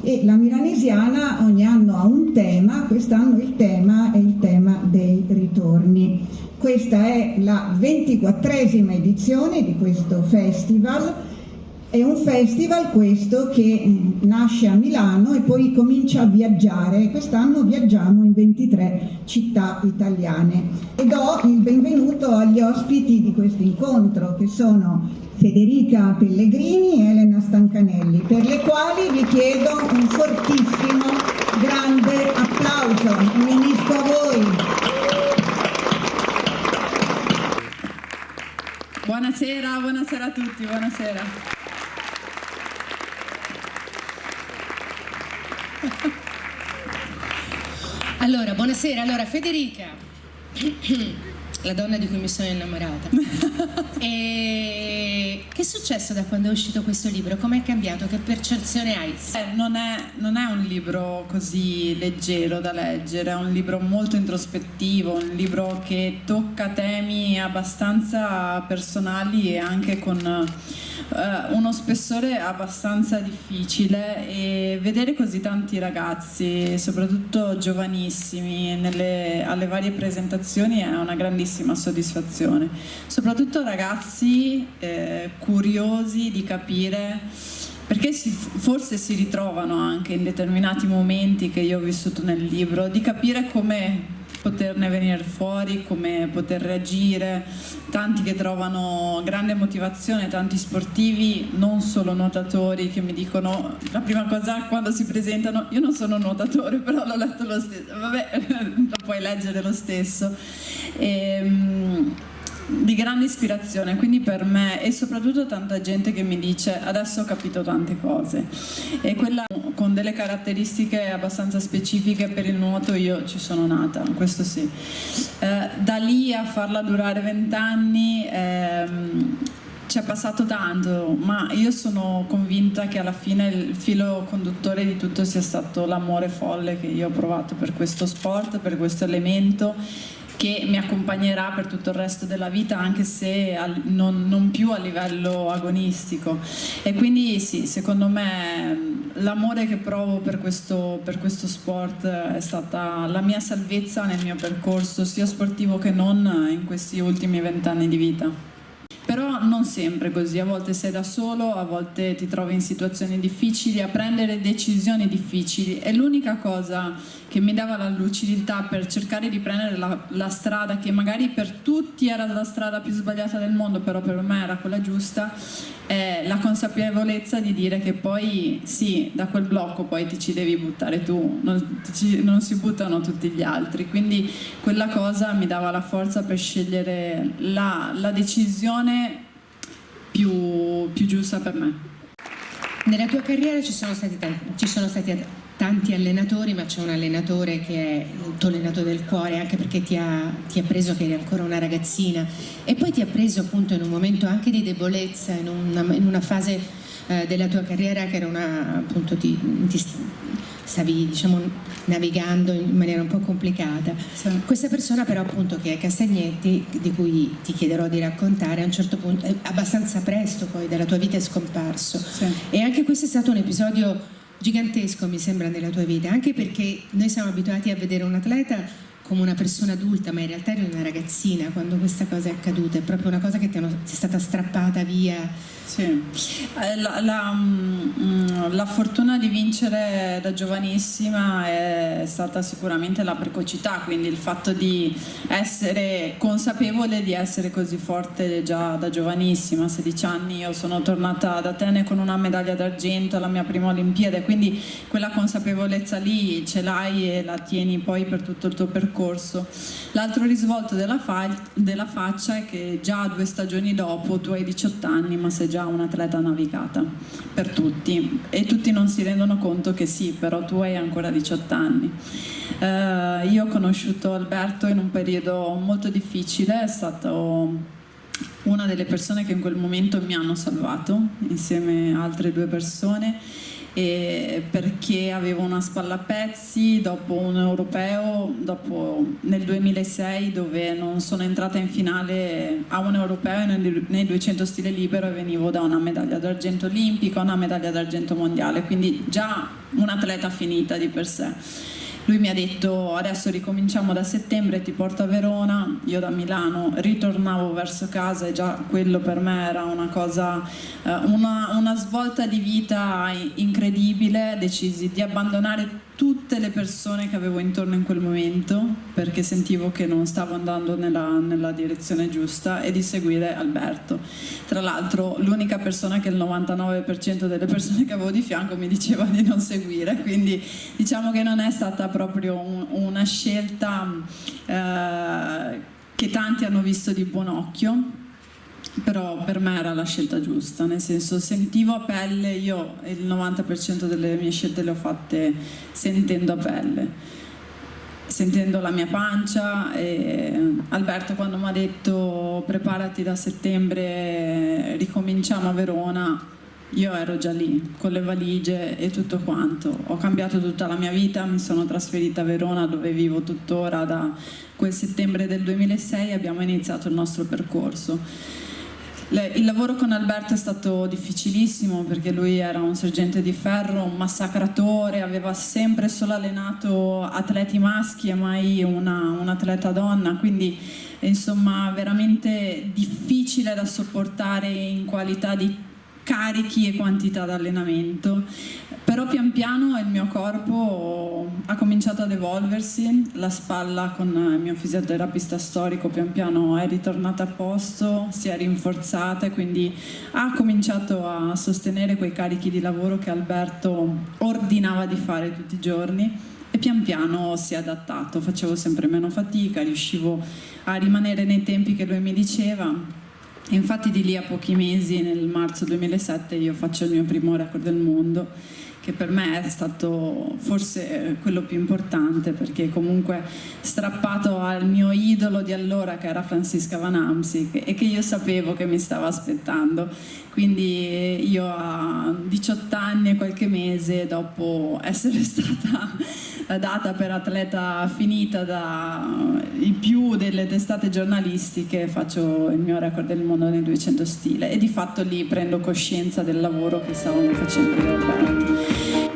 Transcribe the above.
e la Milanesiana ogni anno ha un tema, quest'anno il tema è il tema dei ritorni. Questa è la 24esima edizione di questo festival. È un festival questo che nasce a Milano e poi comincia a viaggiare. Quest'anno viaggiamo in 23 città italiane e do il benvenuto agli ospiti di questo incontro, che sono Federica Pellegrini e Elena Stancanelli, per le quali vi chiedo un fortissimo, grande applauso. Mi unisco a voi. Buonasera, buonasera a tutti, buonasera. Allora, buonasera. Allora, Federica, la donna di cui mi sono innamorata. E che è successo da quando è uscito questo libro? Com'è cambiato? Che percezione hai? Non è un libro così leggero da leggere, è un libro molto introspettivo, un libro che tocca temi abbastanza personali e anche con uno spessore abbastanza difficile, e vedere così tanti ragazzi, soprattutto giovanissimi, alle varie presentazioni è una grandissima soddisfazione, soprattutto ragazzi curiosi di capire, perché forse si ritrovano anche in determinati momenti che io ho vissuto nel libro, di capire come poterne venire fuori, come poter reagire. Tanti che trovano grande motivazione, tanti sportivi, non solo nuotatori, che mi dicono la prima cosa quando si presentano: io non sono nuotatore, però l'ho letto lo stesso. Vabbè, lo puoi leggere lo stesso. Di grande ispirazione, quindi per me, e soprattutto tanta gente che mi dice adesso ho capito tante cose, e quella con delle caratteristiche abbastanza specifiche per il nuoto io ci sono nata, questo sì. Da lì a farla durare 20 anni c'è passato tanto, ma io sono convinta che alla fine il filo conduttore di tutto sia stato l'amore folle che io ho provato per questo sport, per questo elemento, che mi accompagnerà per tutto il resto della vita, anche se non più a livello agonistico. E quindi sì, secondo me l'amore che provo per questo sport è stata la mia salvezza nel mio percorso, sia sportivo che non, in questi ultimi 20 anni di vita. Però non sempre così, a volte sei da solo, a volte ti trovi in situazioni difficili, a prendere decisioni difficili, e l'unica cosa che mi dava la lucidità per cercare di prendere la strada che magari per tutti era la strada più sbagliata del mondo, però per me era quella giusta, è la consapevolezza di dire che poi sì, da quel blocco poi ti ci devi buttare tu, non si buttano tutti gli altri, quindi quella cosa mi dava la forza per scegliere la decisione più giusta per me. Nella tua carriera ci sono stati tanti allenatori, ma c'è un allenatore che è il tuo allenatore del cuore, anche perché ti ha preso che eri ancora una ragazzina, e poi ti ha preso appunto in un momento anche di debolezza, in una fase della tua carriera che era appunto ti stavi, diciamo, navigando in maniera un po' complicata. Sì. Questa persona però appunto, che è Castagnetti, di cui ti chiederò di raccontare, a un certo punto, abbastanza presto poi dalla tua vita è scomparso. Sì. E anche questo è stato un episodio gigantesco, mi sembra, nella tua vita, anche perché noi siamo abituati a vedere un atleta come una persona adulta, ma in realtà eri una ragazzina quando questa cosa è accaduta, è proprio una cosa che ti è stata strappata via. Sì. La fortuna di vincere da giovanissima è stata sicuramente la precocità, quindi il fatto di essere consapevole di essere così forte già da giovanissima. A 16 anni io sono tornata ad Atene con una medaglia d'argento alla mia prima Olimpiade, quindi quella consapevolezza lì ce l'hai e la tieni poi per tutto il tuo percorso. L'altro risvolto della faccia è che già 2 stagioni dopo tu hai 18 anni, ma sei già un'atleta navigata per tutti, e tutti non si rendono conto che sì, però tu hai ancora 18 anni. Io ho conosciuto Alberto in un periodo molto difficile, è stato una delle persone che in quel momento mi hanno salvato insieme a altre 2 persone, perché avevo una spalla a pezzi dopo un europeo, nel 2006, dove non sono entrata in finale a un europeo nei 200 stile libero, e venivo da una medaglia d'argento olimpica, una medaglia d'argento mondiale, quindi già un'atleta finita di per sé. Lui mi ha detto: adesso ricominciamo da settembre, ti porto a Verona. Io da Milano ritornavo verso casa, e già quello per me era una cosa, una svolta di vita incredibile. Decisi di abbandonare tutte le persone che avevo intorno in quel momento, perché sentivo che non stavo andando nella direzione giusta, e di seguire Alberto. Tra l'altro l'unica persona che il 99% delle persone che avevo di fianco mi diceva di non seguire, quindi diciamo che non è stata proprio una scelta che tanti hanno visto di buon occhio, però per me era la scelta giusta, nel senso, sentivo a pelle. Io il 90% delle mie scelte le ho fatte sentendo a pelle, sentendo la mia pancia. E Alberto, quando mi ha detto preparati, da settembre ricominciamo a Verona, io ero già lì con le valigie e tutto quanto. Ho cambiato tutta la mia vita, mi sono trasferita a Verona, dove vivo tuttora da quel settembre del 2006, e abbiamo iniziato il nostro percorso. Il lavoro con Alberto è stato difficilissimo, perché lui era un sergente di ferro, un massacratore, aveva sempre solo allenato atleti maschi e mai un'atleta donna, quindi insomma veramente difficile da sopportare in qualità di carichi e quantità di allenamento. Però pian piano il mio corpo ha cominciato ad evolversi, la spalla con il mio fisioterapista storico pian piano è ritornata a posto, si è rinforzata, e quindi ha cominciato a sostenere quei carichi di lavoro che Alberto ordinava di fare tutti i giorni, e pian piano si è adattato. Facevo sempre meno fatica, riuscivo a rimanere nei tempi che lui mi diceva. Infatti di lì a pochi mesi, nel marzo 2007, io faccio il mio primo record del mondo, che per me è stato forse quello più importante, perché comunque strappato al mio idolo di allora, che era Franziska Van Amsik, e che io sapevo che mi stava aspettando. Quindi io a 18 anni e qualche mese, dopo essere stata data per atleta finita dai più delle testate giornalistiche, faccio il mio record del mondo nei 200 stile, e di fatto lì prendo coscienza del lavoro che stavamo facendo io e Alberto.